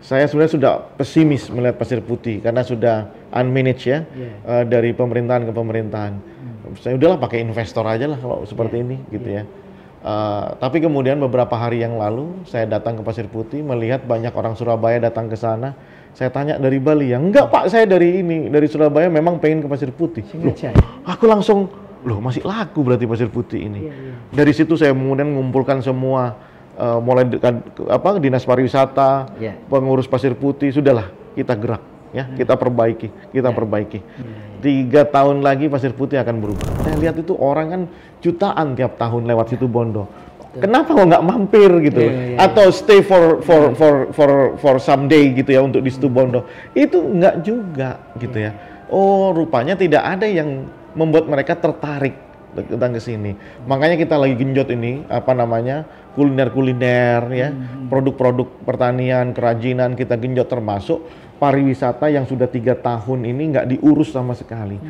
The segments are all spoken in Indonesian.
Saya sebenarnya sudah pesimis melihat Pasir Putih karena sudah unmanaged ya, dari pemerintahan ke pemerintahan. Saya udahlah pakai investor aja lah kalau seperti ini gitu ya. Tapi kemudian beberapa hari yang lalu saya datang ke Pasir Putih melihat banyak orang Surabaya datang ke sana. Saya tanya dari Bali ya, enggak Pak, saya dari Surabaya memang pengen ke Pasir Putih. Loh, aku langsung, loh masih laku berarti Pasir Putih ini. Dari situ saya kemudian mengumpulkan semua, mulai dinas pariwisata, pengurus Pasir Putih, sudahlah kita gerak ya, kita perbaiki. 3 tahun lagi Pasir Putih akan berubah. Saya lihat itu orang kan jutaan tiap tahun lewat situ Bondo. Kenapa kok nggak mampir gitu? Atau stay for someday gitu ya untuk di situ Bondo? Itu nggak juga gitu ya. Oh, rupanya tidak ada yang membuat mereka tertarik datang ke sini. Makanya kita lagi genjot ini kuliner-kuliner ya, produk-produk pertanian, kerajinan kita genjot, termasuk pariwisata yang sudah 3 tahun ini nggak diurus sama sekali.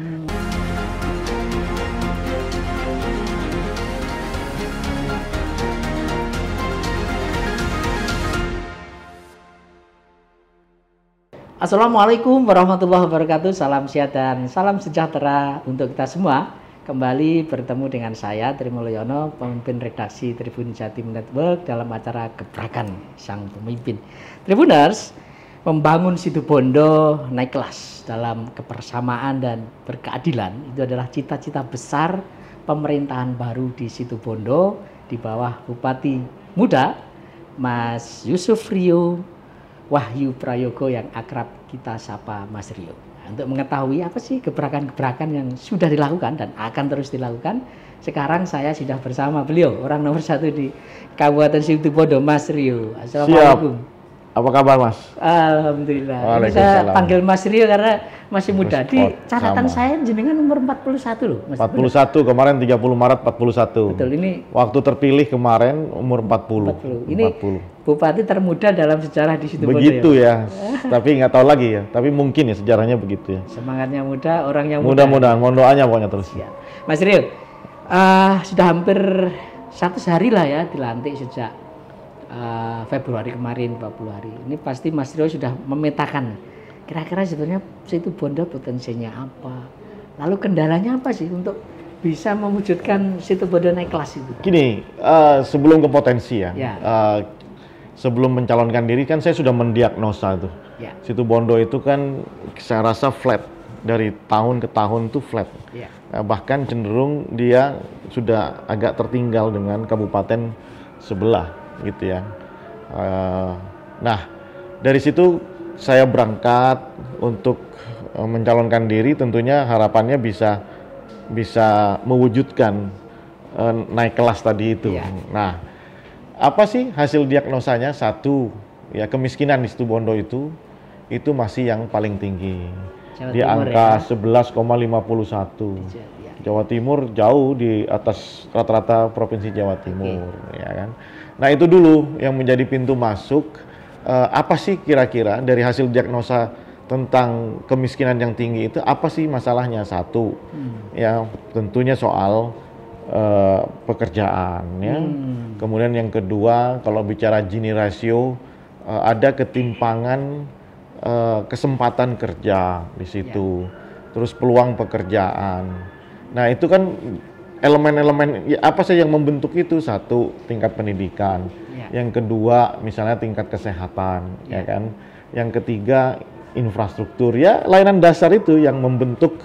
Assalamualaikum warahmatullahi wabarakatuh. Salam sehat dan salam sejahtera untuk kita semua. Kembali bertemu dengan saya Tri Mulyono, pemimpin redaksi Tribun Jatim Network dalam acara Gebrakan Sang Pemimpin. Tribuners, membangun Situbondo naik kelas dalam kebersamaan dan berkeadilan itu adalah cita-cita besar pemerintahan baru di Situbondo di bawah Bupati Muda Mas Yusuf Rio Wahyu Prayogo yang akrab kita sapa Mas Rio. Nah, untuk mengetahui apa sih gebrakan-gebrakan yang sudah dilakukan dan akan terus dilakukan, sekarang saya sudah bersama beliau, orang nomor 1 di Kabupaten Situbondo, Mas Rio. Assalamualaikum. Siap. Apa kabar Mas? Alhamdulillah. Ini saya panggil Mas Rio karena masih muda. Di catatan saya jenengan umur 41 loh, Mas. 41 kemarin 30 Maret 41. Betul, ini waktu terpilih kemarin umur 40. Ini 40. Bupati termuda dalam sejarah di Situbondo. Begitu ya. Tapi nggak tahu lagi ya. Tapi mungkin ya sejarahnya begitu ya. Semangatnya muda, orangnya muda. Mudah-mudahan, mohon doanya pokoknya terus. Ya. Mas Rio, sudah hampir 100 hari lah ya dilantik sejak Februari kemarin, 40 hari. Ini pasti Mas Rio sudah memetakan kira-kira sebetulnya Situbondo potensinya apa, lalu kendalanya apa sih untuk bisa mewujudkan Situbondo naik kelas itu. Gini, sebelum ke potensi ya. Sebelum mencalonkan diri kan saya sudah mendiagnosa itu. Situbondo itu kan saya rasa flat, dari tahun ke tahun itu flat. Bahkan cenderung dia sudah agak tertinggal dengan kabupaten sebelah gitu ya. Nah, dari situ saya berangkat untuk mencalonkan diri, tentunya harapannya bisa mewujudkan naik kelas tadi itu. Nah, apa sih hasil diagnosanya? Satu, ya kemiskinan di Situbondo itu masih yang paling tinggi. Di angka 11,51. Jawa Timur jauh di atas rata-rata provinsi Jawa Timur, ya kan. Nah, itu dulu yang menjadi pintu masuk. Apa sih kira-kira dari hasil diagnosa tentang kemiskinan yang tinggi itu, apa sih masalahnya? Satu, ya tentunya soal pekerjaan ya. Kemudian yang kedua, kalau bicara Gini ratio, ada ketimpangan kesempatan kerja di situ. Terus peluang pekerjaan. Nah, itu kan elemen-elemen ya, apa sih yang membentuk itu? Satu, tingkat pendidikan. Yang kedua, misalnya tingkat kesehatan, ya kan. Yang ketiga, infrastruktur. Ya, layanan dasar itu yang membentuk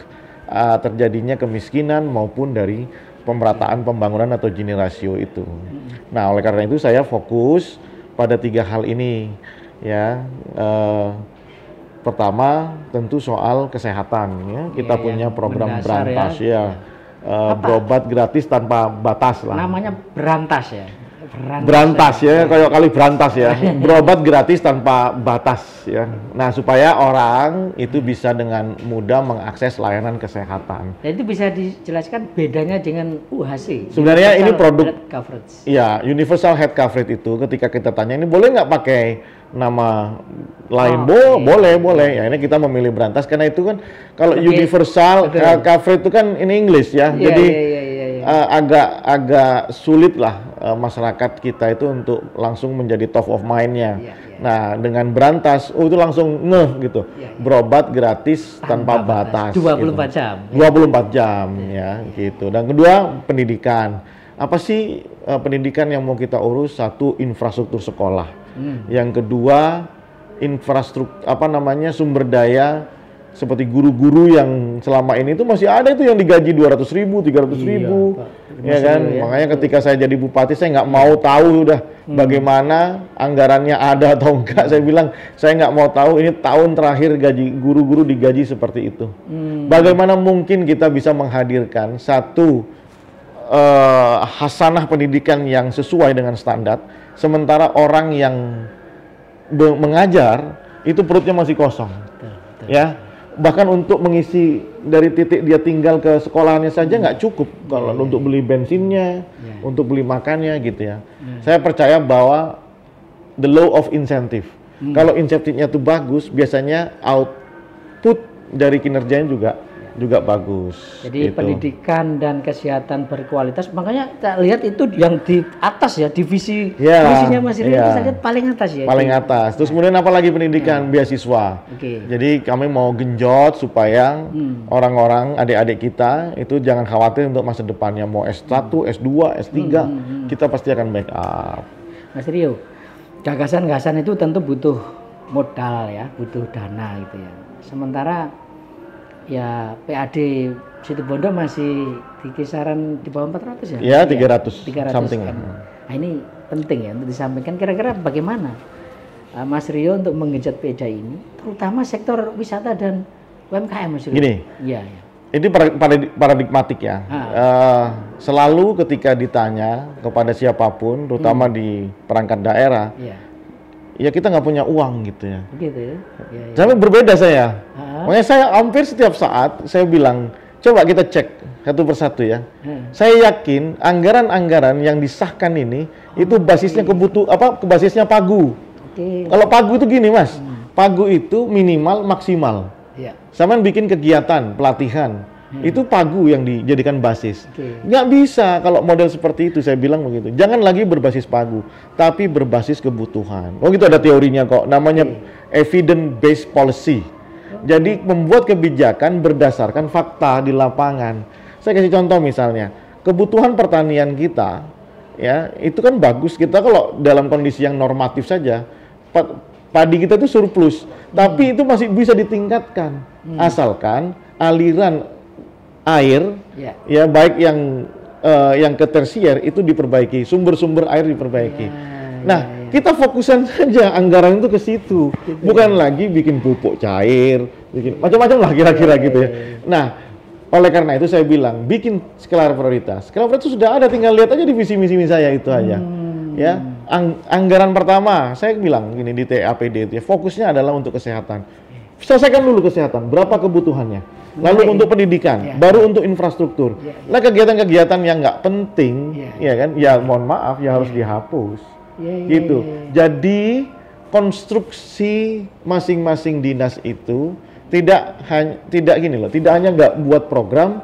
terjadinya kemiskinan maupun dari pemerataan pembangunan atau Gini ratio itu. Nah, oleh karena itu saya fokus pada 3 hal ini ya. Pertama tentu soal kesehatan ya. Kita punya program Berantas ya. Berobat gratis tanpa batas lah. Namanya Berantas ya. Berantas ya, kayak kali berantas ya. Berobat gratis tanpa batas ya. Nah, supaya orang itu bisa dengan mudah mengakses layanan kesehatan. Dan itu bisa dijelaskan bedanya dengan UHC. Sebenarnya ini produk ya, Universal Health Coverage itu ketika kita tanya ini boleh nggak pakai nama lain? Boleh. Ya, ini kita memilih Berantas karena itu kan kalau Universal Health Coverage itu kan in English ya. Jadi agak sulit lah masyarakat kita itu untuk langsung menjadi top of mind-nya. Nah, dengan Berantas, itu langsung ngeh gitu. Berobat gratis tanpa batas. 24 gitu. jam. 24 jam ya gitu. Dan kedua, pendidikan. Apa sih pendidikan yang mau kita urus? Satu, infrastruktur sekolah. Yang kedua, infrastruktur sumber daya seperti guru-guru yang selama ini itu masih ada itu yang digaji 200.000, 300.000, ya kan? Makanya ketika saya jadi bupati saya nggak mau tahu udah bagaimana anggarannya ada atau enggak. Saya bilang saya nggak mau tahu, ini tahun terakhir gaji guru-guru digaji seperti itu. Bagaimana mungkin kita bisa menghadirkan satu hasanah pendidikan yang sesuai dengan standar, sementara orang yang mengajar itu perutnya masih kosong, ya. Bahkan untuk mengisi dari titik dia tinggal ke sekolahannya saja nggak cukup kalau untuk beli bensinnya, untuk beli makannya gitu ya. Saya percaya bahwa the law of incentive. Kalau insentifnya itu bagus, biasanya output dari kinerjanya juga bagus. Jadi gitu. pendidikan dan kesehatan berkualitas, makanya kita lihat itu yang di atas ya, divisinya Mas Rio kita lihat paling atas ya. Paling atas. Terus kemudian apalagi pendidikan beasiswa. Jadi kami mau genjot supaya orang-orang, adik-adik kita itu jangan khawatir untuk masa depannya, mau S1, S2, S3, kita pasti akan backup. Mas Rio, gagasan-gagasan itu tentu butuh modal ya, butuh dana gitu ya. Sementara ya PAD Situbondo masih di kisaran di bawah 400 ya? Ya, 300 something. Nah, ini penting ya untuk disampaikan. Kira-kira bagaimana Mas Rio untuk menggenjot PEDA ini, terutama sektor wisata dan UMKM, Mas Rio? Gini, ini paradigmatik ya. Selalu ketika ditanya kepada siapapun, terutama di perangkat daerah, ya kita nggak punya uang gitu ya. Begitu ya? Tapi berbeda saya. Makanya saya hampir setiap saat saya bilang, coba kita cek satu persatu ya. Saya yakin anggaran-anggaran yang disahkan ini itu basisnya basisnya pagu. Kalau pagu itu gini Mas, pagu itu minimal maksimal. Sama bikin kegiatan pelatihan. Itu pagu yang dijadikan basis. Nggak bisa kalau model seperti itu, saya bilang begitu. Jangan lagi berbasis pagu, tapi berbasis kebutuhan. Oh gitu, ada teorinya kok, namanya evidence based policy. Jadi membuat kebijakan berdasarkan fakta di lapangan. Saya kasih contoh misalnya, kebutuhan pertanian kita, ya itu kan bagus. Kita kalau dalam kondisi yang normatif saja, padi kita itu surplus, tapi itu masih bisa ditingkatkan, asalkan aliran air, ya baik yang ke tersier itu diperbaiki, sumber-sumber air diperbaiki. Kita fokusan saja anggaran itu ke situ, bukan lagi bikin pupuk cair, bikin macam-macam lah kira-kira gitu ya. Nah, oleh karena itu saya bilang bikin skala prioritas. Skala prioritas sudah ada, tinggal lihat aja di visi misi saya itu aja. Ya, anggaran pertama saya bilang gini di TAPD itu ya, fokusnya adalah untuk kesehatan. Selesaikan dulu kesehatan, berapa kebutuhannya. Lalu untuk pendidikan, baru untuk infrastruktur. Nah kegiatan-kegiatan yang nggak penting, ya kan? Ya mohon maaf, ya harus dihapus. Gitu. Jadi konstruksi masing-masing dinas itu tidak gini loh, tidak hanya nggak buat program,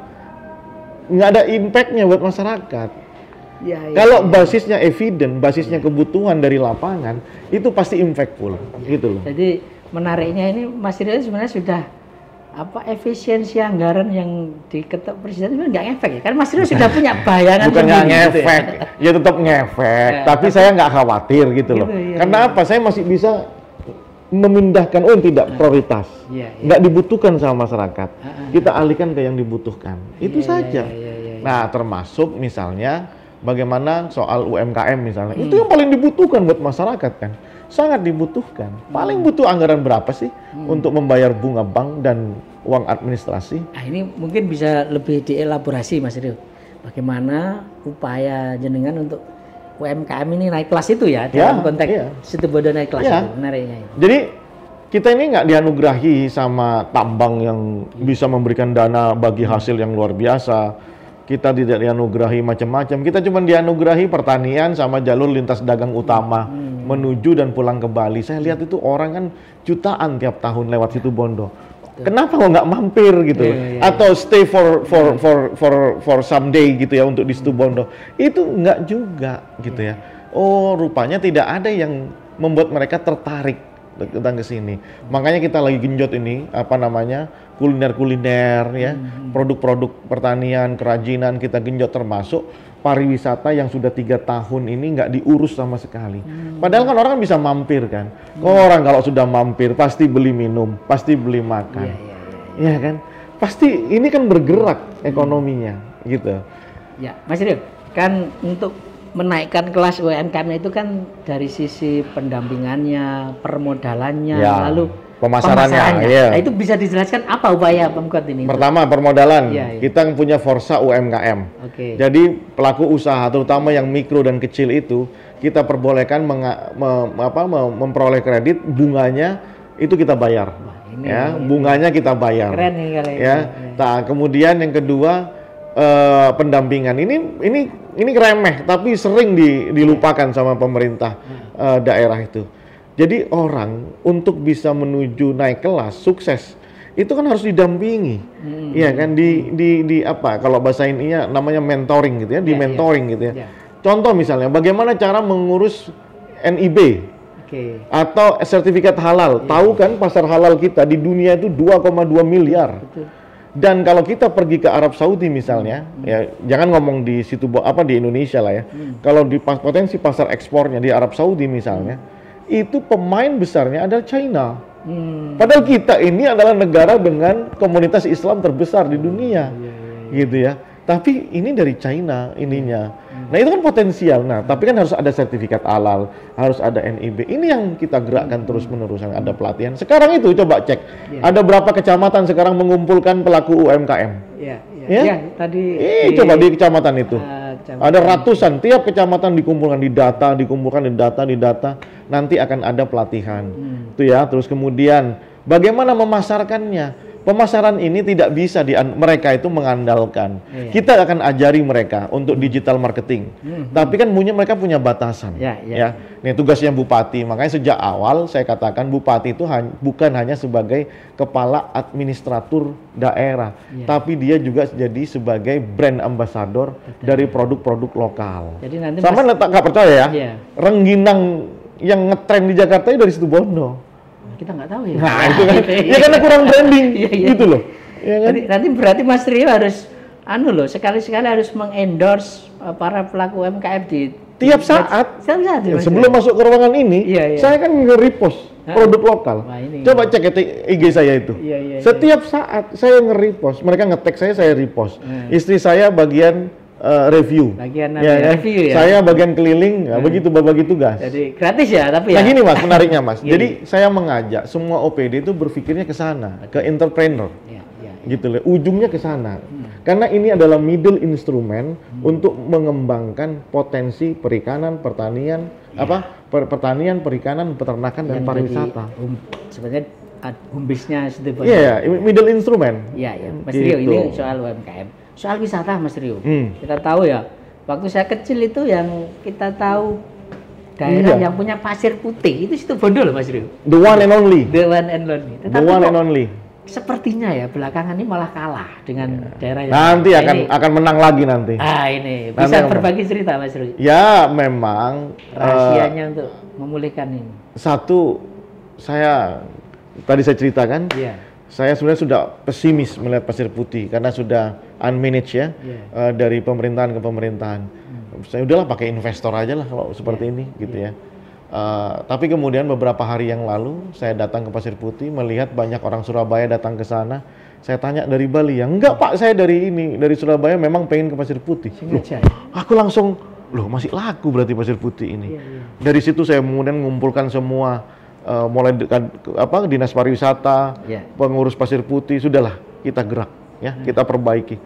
nggak ada impactnya buat masyarakat. Kalau basisnya evident, basisnya kebutuhan dari lapangan, itu pasti impactful, gitu loh. Jadi menariknya ini Mas Rio sebenarnya sudah efisiensi anggaran yang diketok presiden itu nggak ngefek ya? Kan Mas Rio sudah punya bayangan. Bukan nggak ngefek, ya tetap ngefek. Tapi saya nggak khawatir gitu loh. Karena apa? Saya masih bisa memindahkan, tidak prioritas, nggak dibutuhkan sama masyarakat. Kita alihkan ke yang dibutuhkan. Itu saja. Nah, termasuk misalnya bagaimana soal UMKM misalnya, itu yang paling dibutuhkan buat masyarakat kan. Sangat dibutuhkan. Paling butuh anggaran berapa sih untuk membayar bunga bank dan uang administrasi? Nah, ini mungkin bisa lebih dielaborasi Mas Rio. Bagaimana upaya jenengan untuk UMKM ini naik kelas itu ya, dalam konteks Situbondo naik kelas itu, menariknya. Jadi kita ini nggak dianugerahi sama tambang yang bisa memberikan dana bagi hasil yang luar biasa. Kita tidak dianugerahi macam-macam. Kita cuma dianugerahi pertanian sama jalur lintas dagang utama menuju dan pulang ke Bali. Saya lihat itu orang kan jutaan tiap tahun lewat Situbondo. Kenapa kok nggak mampir gitu? Atau stay for someday gitu ya untuk di Situbondo? Itu nggak juga gitu ya. Oh, rupanya tidak ada yang membuat mereka tertarik datang ke sini. Makanya kita lagi genjot ini kuliner-kuliner ya, produk-produk pertanian, kerajinan kita genjot, termasuk pariwisata yang sudah 3 tahun ini nggak diurus sama sekali. Padahal kan orang bisa mampir kan. Orang kalau sudah mampir pasti beli minum, pasti beli makan. Iya kan? Pasti ini kan bergerak ekonominya gitu. Ya, Mas Rio, kan untuk menaikkan kelas UMKM itu kan dari sisi pendampingannya, permodalannya, lalu pemasarannya. Ya. Nah, itu bisa dijelaskan apa upaya Pemkot ini? Pertama, permodalan. Kita punya Forsa UMKM. Jadi pelaku usaha, terutama yang mikro dan kecil itu, kita perbolehkan memperoleh kredit, bunganya itu kita bayar. Bunganya kita bayar. Keren nih kali ya. Nah, kemudian yang kedua, pendampingan. Ini remeh tapi sering dilupakan sama pemerintah daerah itu. Jadi orang untuk bisa menuju naik kelas sukses itu kan harus didampingi. Iya kan, kalau bahasa ininya namanya mentoring gitu ya, mentoring gitu ya. Contoh misalnya bagaimana cara mengurus NIB atau sertifikat halal. Tahu kan pasar halal kita di dunia itu 2,2 miliar. Dan kalau kita pergi ke Arab Saudi misalnya, ya jangan ngomong di situ di Indonesia lah ya. Kalau di potensi pasar ekspornya di Arab Saudi misalnya, itu pemain besarnya adalah China. Padahal kita ini adalah negara dengan komunitas Islam terbesar di dunia, gitu ya. Tapi ini dari China ininya. Nah itu kan potensial. Nah tapi kan harus ada sertifikat halal, harus ada NIB. Ini yang kita gerakkan terus menerus. Ada pelatihan. Sekarang itu coba cek, ada berapa kecamatan sekarang mengumpulkan pelaku UMKM? Tadi coba di kecamatan itu. Ada ratusan, tiap kecamatan dikumpulkan di data, nanti akan ada pelatihan. Itu ya, terus kemudian bagaimana memasarkannya? Pemasaran ini tidak bisa mereka itu mengandalkan. Kita akan ajari mereka untuk digital marketing. Tapi kan mereka punya batasan. Ya. Ini tugasnya bupati. Makanya sejak awal saya katakan bupati itu bukan hanya sebagai kepala administratur daerah, tapi dia juga jadi sebagai brand ambassador dari produk-produk lokal. Jadi nanti sama nggak percaya ya? Rengginang yang ngetren di Jakarta itu dari Situbondo. Kita nggak tahu ya. Nah itu kan, ya karena kurang branding, gitu loh. Ya kan? Nanti berarti Mas Rio harus, sekali-sekali harus mengendorse para pelaku UMKM di tiap saat. Sebelum masuk ke ruangan ini, saya kan nge-repost produk lokal. Coba cek IG saya itu. Setiap saat saya nge-repost, mereka nge-tag saya repost. Istri saya bagian review. Review ya. Saya bagian keliling, begitu berbagi tugas. Jadi gratis ya, tapi Nah gini Mas, menariknya Mas. Jadi saya mengajak semua OPD itu berpikirnya ke sana, ke entrepreneur. Gitu loh, ujungnya ke sana. Karena ini adalah middle instrument untuk mengembangkan potensi perikanan, pertanian, pertanian, perikanan, peternakan dan pariwisata. Sebenarnya home-base-nya middle instrument. Mas Rio, ini soal UMKM. Soal wisata Mas Rio, kita tahu ya, waktu saya kecil itu yang kita tahu daerah yang punya pasir putih itu Situbondo loh Mas Rio. The one and only. Sepertinya ya belakangan ini malah kalah dengan daerah yang nanti akan menang lagi nanti. Ini bisa berbagi cerita Mas Rio. Ya memang rahasianya untuk memulihkan ini. Satu, tadi saya ceritakan. Saya sebenarnya sudah pesimis melihat pasir putih karena sudah unmanaged ya, dari pemerintahan ke pemerintahan. Saya udahlah pakai investor aja lah kalau seperti ini gitu ya. Tapi kemudian beberapa hari yang lalu saya datang ke Pasir Putih melihat banyak orang Surabaya datang ke sana. Saya tanya dari Bali ya, enggak Pak, saya dari Surabaya memang pengen ke Pasir Putih. Aku langsung, masih laku berarti Pasir Putih ini. Dari situ saya kemudian mengumpulkan semua. Mulai dinas pariwisata, pengurus Pasir Putih, sudahlah kita gerak ya, kita perbaiki.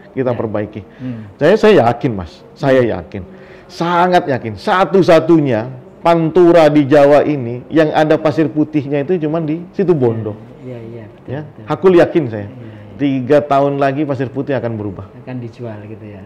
Saya yakin Mas, sangat yakin, satu-satunya pantura di Jawa ini yang ada pasir putihnya itu cuma di Situbondo. Betul. Aku yakin saya. 3 tahun lagi pasir putih akan berubah. Akan dijual gitu ya.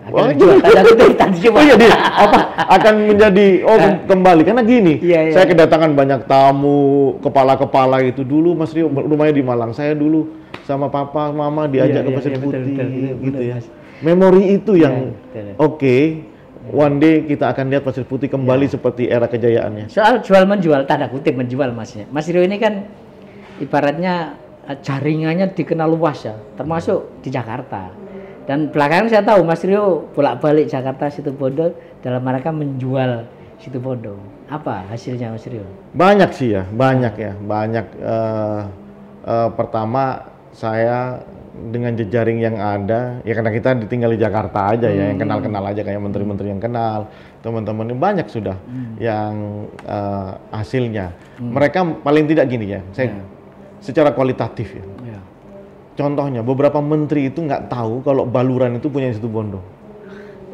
Akan menjadi kembali karena gini. Saya kedatangan banyak tamu, kepala-kepala itu dulu Mas Rio rumahnya di Malang. Saya dulu sama papa, mama diajak ke Pasir Putih gitu ya. Memori itu yang one day kita akan lihat pasir putih kembali seperti era kejayaannya. Soal jual menjual, tanda kutip menjual Mas ya. Mas Rio ini kan ibaratnya jaringannya dikenal luas ya, termasuk di Jakarta. Dan belakangan saya tahu Mas Rio bolak-balik Jakarta Situbondo dalam rangka menjual Situbondo. Apa hasilnya Mas Rio? Banyak sih ya, banyak ya, banyak. Pertama saya dengan jejaring yang ada, ya karena kita ditinggal di Jakarta aja ya, yang kenal-kenal aja kayak menteri-menteri yang kenal, teman-teman ini banyak sudah yang hasilnya. Mereka paling tidak gini ya, saya secara kualitatif ya. Contohnya beberapa menteri itu nggak tahu kalau Baluran itu punya Situbondo.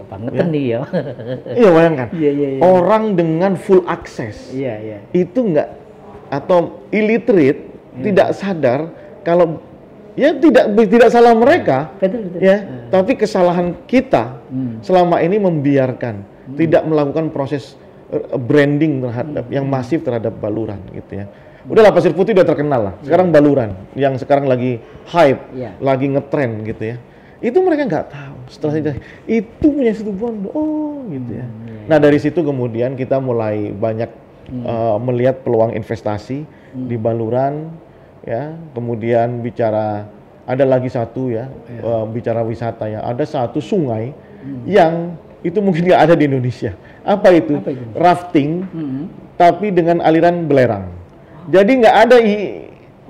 Banget nih ya. Iya bayangkan. Orang dengan full akses itu nggak, atau illiterate tidak sadar kalau ya tidak salah mereka, betul. ya. Tapi kesalahan kita selama ini membiarkan, tidak melakukan proses branding terhadap yang masif terhadap Baluran gitu ya. Udahlah pasir putih udah terkenal lah. Sekarang Baluran yang sekarang lagi hype, lagi ngetren gitu ya. Itu mereka nggak tahu. Setelah itu punya Situbondo, oh gitu ya. Nah dari situ kemudian kita mulai banyak melihat peluang investasi di Baluran, ya. Kemudian bicara ada lagi satu ya, bicara wisata ya. Ada satu sungai yang itu mungkin nggak ada di Indonesia. Apa itu? Rafting, tapi dengan aliran belerang. Jadi nggak ada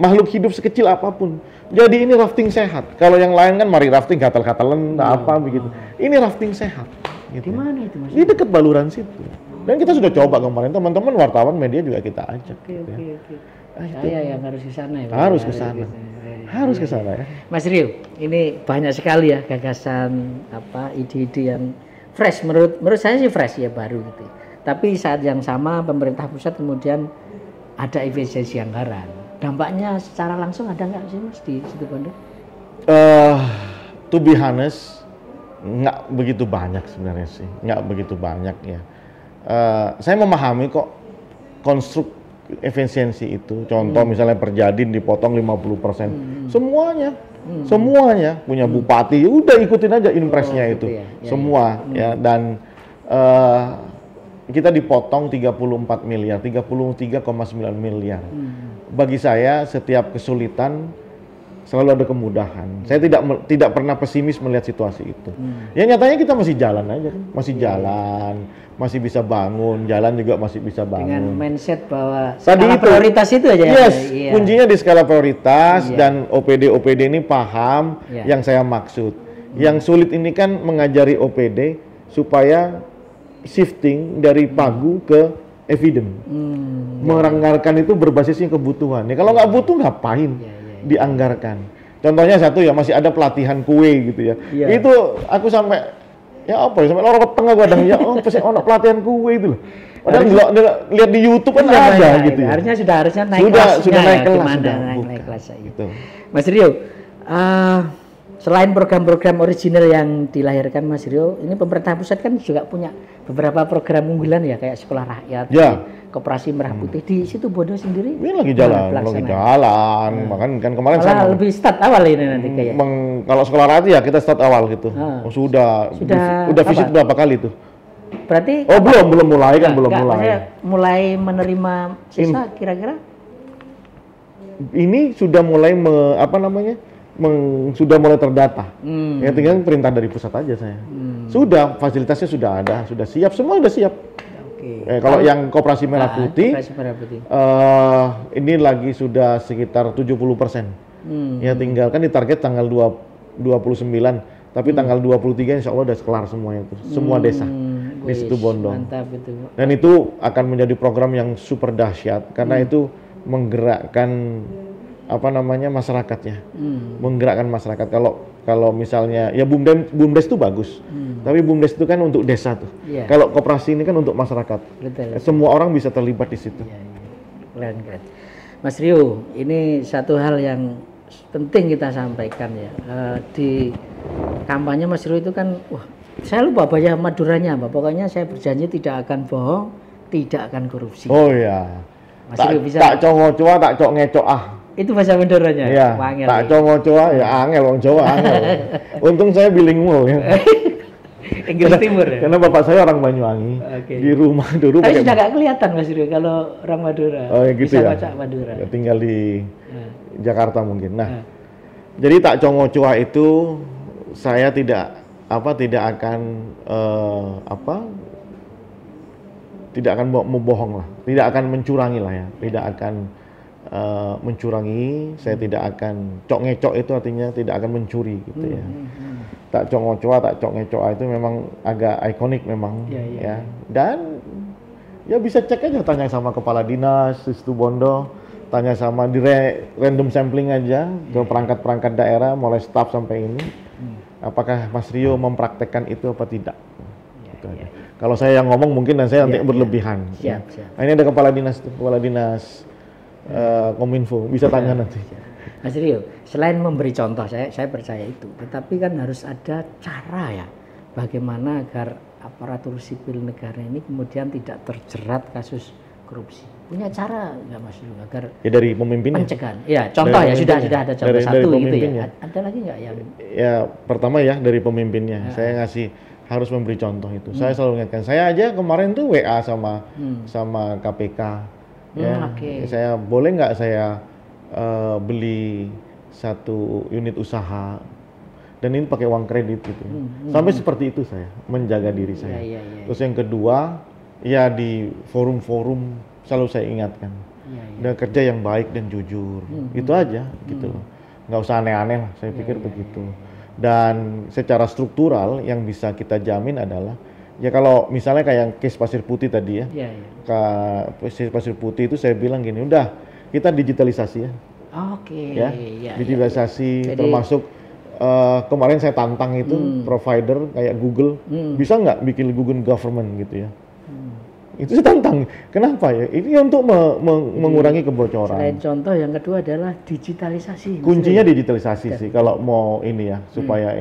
makhluk hidup sekecil apapun. Jadi ini rafting sehat. Kalau yang lain kan mari rafting gatal-gatalan apa begitu. Ini rafting sehat. Gitu. Di mana itu Mas? Di dekat Baluran situ. Dan kita sudah coba kemarin, teman-teman wartawan media juga kita ajak. Oke. Saya yang harus ke sana ya. Harus ke sana. Harus ke sana ya. Mas Rio, ini banyak sekali ya gagasan ide-ide yang fresh, menurut saya sih fresh ya, baru gitu. Tapi saat yang sama pemerintah pusat kemudian ada efisiensi anggaran. Dampaknya secara langsung ada nggak sih Mas di Situbondo? To be honest, nggak begitu banyak sebenarnya sih, nggak begitu banyak ya. Saya memahami kok konstruk efisiensi itu. Contoh misalnya Perjadin dipotong 50%, semuanya punya bupati, udah ikutin aja impresnya itu, semua ya. Dan kita dipotong 34 miliar, 33,9 miliar. Bagi saya setiap kesulitan selalu ada kemudahan. Saya tidak pernah pesimis melihat situasi itu. Ya nyatanya kita masih jalan aja, masih jalan, masih bisa bangun, jalan juga masih bisa bangun. Dengan mindset bahwa skala prioritas itu aja. Yes, kuncinya di skala prioritas dan OPD ini paham yang saya maksud. Yang sulit ini kan mengajari OPD supaya shifting dari pagu ke evident. Menganggarkan itu berbasisnya kebutuhan. Ya kalau nggak butuh ngapain dianggarkan. Contohnya satu ya, masih ada pelatihan kue gitu ya. Itu aku sampai sampai lorot tengah gua ya pelatihan kue itu loh. Padahal lihat di YouTube kan ada gitu ya. Harusnya naik kelas. Sudah naik kelas. Naik kelas gitu. Mas Rio, selain program-program original yang dilahirkan Mas Rio, ini pemerintah pusat kan juga punya beberapa program unggulan ya, kayak sekolah rakyat, Koperasi Merah Putih di Situbondo sendiri. Ini lagi jalan. Bahkan kan kemarin saya lebih start awal ini nanti kayak. Kalau sekolah rakyat ya kita start awal gitu. Sudah visit berapa kali tuh? Berarti belum mulai kan, belum mulai. Mulai menerima siswa kira-kira? Ini sudah mulai sudah mulai terdata. Ya tinggal perintah dari pusat aja saya. Sudah, fasilitasnya sudah ada, sudah siap, semua sudah siap. Kalau yang Koperasi Merah Putih, ini lagi sudah sekitar 70%. Ya tinggal kan ditarget tanggal 29, tapi tanggal 23 insya Allah udah kelar semuanya itu, semua desa di Situbondo. Mantap itu. Dan itu akan menjadi program yang super dahsyat karena itu menggerakkan masyarakatnya, menggerakkan masyarakat. Kalau misalnya ya BUMDes itu bagus, tapi BUMDes itu kan untuk desa tuh. Kalau koperasi ini kan untuk masyarakat. Betul. Semua orang bisa terlibat di situ. Keren. Mas Rio, ini satu hal yang penting kita sampaikan ya. Di kampanye Mas Rio itu kan, saya lupa banyak Maduranya, pokoknya saya berjanji tidak akan bohong, tidak akan korupsi. Oh ya. Mas Rio bisa. Tak cok tak cok ngecok Itu bahasa Maduranya. Iya. Tak cok ngocoa ya angel wong Jawa angel. Untung saya bilingual ya. Inggris Timur ya? Karena bapak saya orang Banyuwangi. Di rumah dulu. Tapi sudah nggak kelihatan Mas Rio kalau orang Madura. Oh ya gitu bisa ya. baca Madura. Ya, tinggal di Jakarta mungkin. Nah, jadi tak congocoa itu saya tidak akan tidak akan membohong lah, tidak akan mencurangi lah ya, tidak akan mencurangi, saya tidak akan cok-ngecok, itu artinya tidak akan mencuri gitu ya. Tak cok-ngecoa itu memang agak ikonik memang ya. Dan ya bisa cek aja, tanya sama kepala dinas Situbondo, tanya sama random sampling aja ke perangkat-perangkat daerah mulai staf sampai ini, apakah Mas Rio mempraktekkan itu apa tidak. Gitu aja. Kalau saya yang ngomong mungkin dan saya nanti berlebihan. Siap. Nah, ini ada kepala dinas Kominfo, bisa tanya nanti. Mas Rio, selain memberi contoh, saya percaya itu, tetapi kan harus ada cara ya, bagaimana agar aparatur sipil negara ini kemudian tidak terjerat kasus korupsi. Punya cara nggak Mas Rio agar ya dari pemimpinnya? Pencegahan. Ya, contoh ya sudah ada contoh dari satu gitu ya. Ada lagi nggak yang? Ya pertama ya dari pemimpinnya. Saya harus memberi contoh itu. Saya selalu ingatkan. Saya aja kemarin tuh WA sama KPK. Ya, saya boleh nggak saya beli satu unit usaha dan ini pakai uang kredit gitu. Sampai seperti itu saya menjaga diri saya. Terus yang kedua ya di forum-forum selalu saya ingatkan. Dan kerja yang baik dan jujur. Itu aja gitu loh. Nggak usah aneh-aneh lah, saya pikir begitu. Dan secara struktural yang bisa kita jamin adalah ya kalau misalnya kayak case Pasir Putih tadi ya. Pasir Putih itu saya bilang gini, udah kita digitalisasi ya. Digitalisasi. Jadi, termasuk kemarin saya tantang itu provider kayak Google, bisa nggak bikin Google Government gitu ya. Itu saya tantang. Kenapa ya? Ini untuk mengurangi kebocoran. Selain contoh, yang kedua adalah digitalisasi. Kuncinya digitalisasi sih kalau mau ini ya, supaya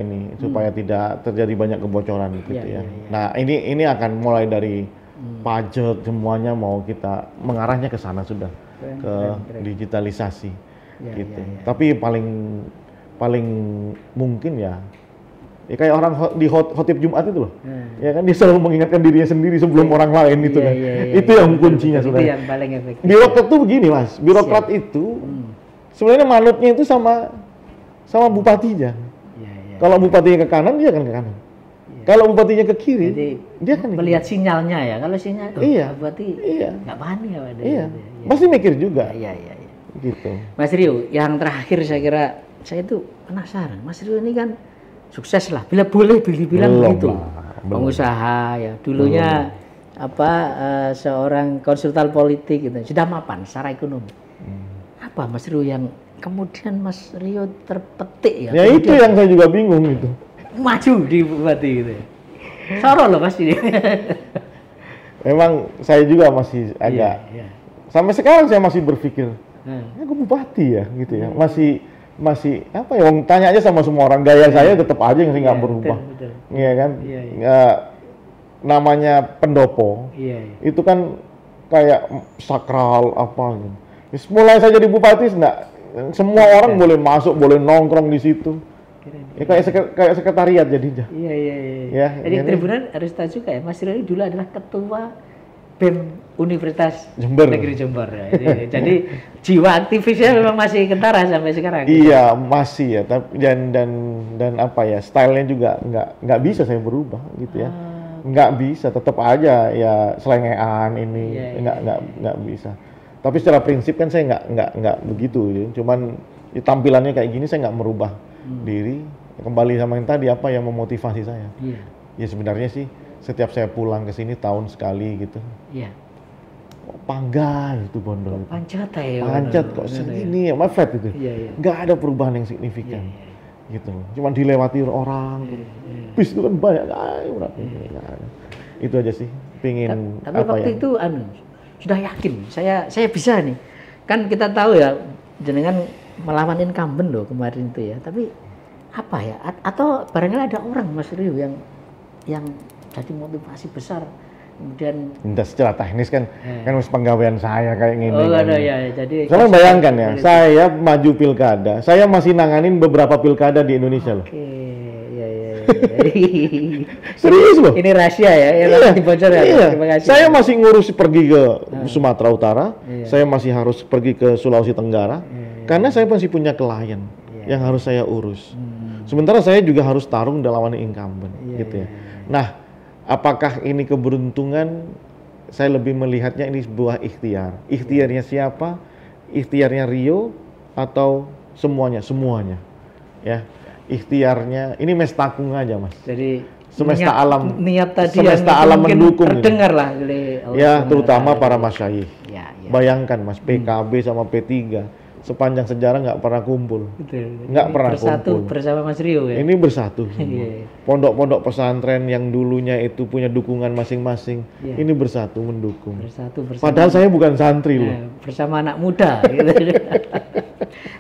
tidak terjadi banyak kebocoran gitu ya. Nah, ini akan mulai dari pajak semuanya mau kita mengarahnya ke sana sudah, ke digitalisasi gitu. Tapi paling mungkin ya kayak orang di khotib Jumat itu loh. Ya kan dia selalu mengingatkan dirinya sendiri sebelum orang lain itu kan. Itu yang kuncinya sebenarnya. Itu yang paling efektif. Birokrat itu begini Mas, birokrat itu sebenarnya manutnya itu sama bupatinya. Kalau bupatinya ke kanan dia akan ke kanan. Kalau bupatinya ke kiri, jadi, dia kan melihat sinyalnya ya. Kalau sinyal berarti nggak panik ya Pak. Pasti mikir juga. Gitu. Mas Rio, yang terakhir saya kira saya itu penasaran. Mas Rio ini kan sukses lah, bila boleh dibilang begitu. Pengusaha ya, dulunya seorang konsultan politik gitu, sudah mapan secara ekonomi. Apa Mas Rio yang kemudian Mas Rio terpetik ya? Ya itu yang saya juga bingung itu. Maju di bupati gitu. Soro loh pasti. Memang saya juga masih agak sampai sekarang saya masih berpikir, aku bupati ya gitu ya. Masih apa ya, tanya aja sama semua orang, gaya saya tetap aja yang nggak berubah. Iya kan? Namanya pendopo. Itu kan kayak sakral apa gitu. Mulai saya jadi bupati semua orang boleh masuk, boleh nongkrong di situ. Ya, kayak sekretariat jadinya. Ya, jadi Tribunan harus tahu juga ya, Mas Rio dulu adalah ketua BEM Universitas Negeri Jember. Ya. Jadi jiwa aktivisnya memang masih kentara sampai sekarang. Iya, masih ya. Dan apa ya, stylenya juga nggak bisa saya berubah gitu ya. Nggak bisa, tetap aja ya selengean ini, nggak bisa. Tapi secara prinsip kan saya nggak begitu ya. Cuman ya, tampilannya kayak gini saya nggak merubah diri. Kembali sama yang tadi, apa yang memotivasi saya? Ya sebenarnya sih setiap saya pulang ke sini tahun sekali gitu. Panggal itu Bondo. Pancat kok segini ya, my fat itu. Nggak ada perubahan yang signifikan. Gitu. Cuman dilewati orang. Bis itu kan banyak. Itu aja sih. Pingin tapi waktu itu sudah yakin saya bisa nih. Kan kita tahu ya jenengan melawan incumbent loh kemarin itu ya. Tapi apa ya? Atau barangkali ada orang Mas Rio yang jadi motivasi besar kemudian secara teknis kan penggawaian saya kayak gini. Jadi soalnya bayangkan ya, saya maju pilkada, saya masih nanganin beberapa pilkada di Indonesia loh. Serius loh. Ini rahasia ya, yang Iya, dibocorkan. iya. Terima kasih. Saya masih ngurus pergi ke Sumatera Utara, saya masih harus pergi ke Sulawesi Tenggara, karena saya masih punya klien yang harus saya urus. Sementara saya juga harus tarung lawan incumbent, gitu ya. Nah, apakah ini keberuntungan? Saya lebih melihatnya ini sebuah ikhtiar. Ikhtiarnya siapa? Ikhtiarnya Rio atau semuanya? Semuanya, ya. Ikhtiarnya ini mestakung aja, Mas. Jadi semesta alam, niat tadi semesta yang alam mendukung terdengar lah oleh Allah ya, SWT. terutama para masyayikh. Ya. Bayangkan Mas, PKB sama P3 sepanjang sejarah nggak pernah kumpul. Betul. Nggak pernah bersatu kumpul bersama Mas Rio ya. Ini bersatu semua. Iya. Pondok-pondok pesantren yang dulunya itu punya dukungan masing-masing, ini bersatu mendukung. Bersatu bersama. Padahal saya bukan santri loh. Bersama anak muda gitu.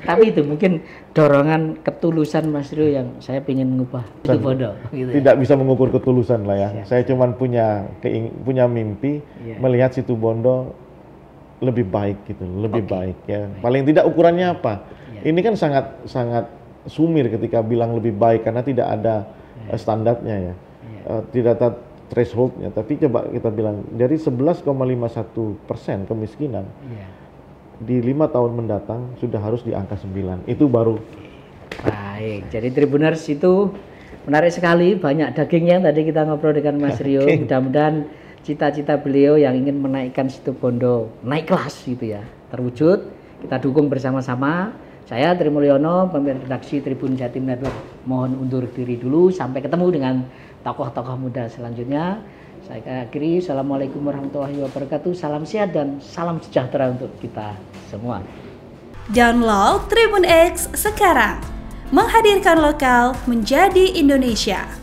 Tapi itu mungkin dorongan ketulusan Mas Rio yang saya ingin ngubah itu pondok gitu. Tidak bisa mengukur ketulusan lah ya. Saya cuman punya mimpi melihat situ Bondo lebih baik gitu, lebih baik ya. Paling tidak ukurannya apa? Ini kan sangat sumir ketika bilang lebih baik karena tidak ada standarnya ya. Tidak ada thresholdnya, tapi coba kita bilang dari 11,51% kemiskinan di 5 tahun mendatang sudah harus di angka 9. Itu baru baik. Jadi Tribuners itu menarik sekali, banyak dagingnya tadi kita ngobrol dengan Mas Rio. Mudah-mudahan cita-cita beliau yang ingin menaikkan situ Bondo naik kelas gitu ya, terwujud. Kita dukung bersama-sama. Saya Tri Mulyono, pemimpin redaksi Tribun Jatim Network, mohon undur diri dulu sampai ketemu dengan tokoh-tokoh muda selanjutnya. Saya akhiri, Assalamualaikum warahmatullahi wabarakatuh, salam sehat dan salam sejahtera untuk kita semua. Download Tribun X sekarang, menghadirkan lokal menjadi Indonesia.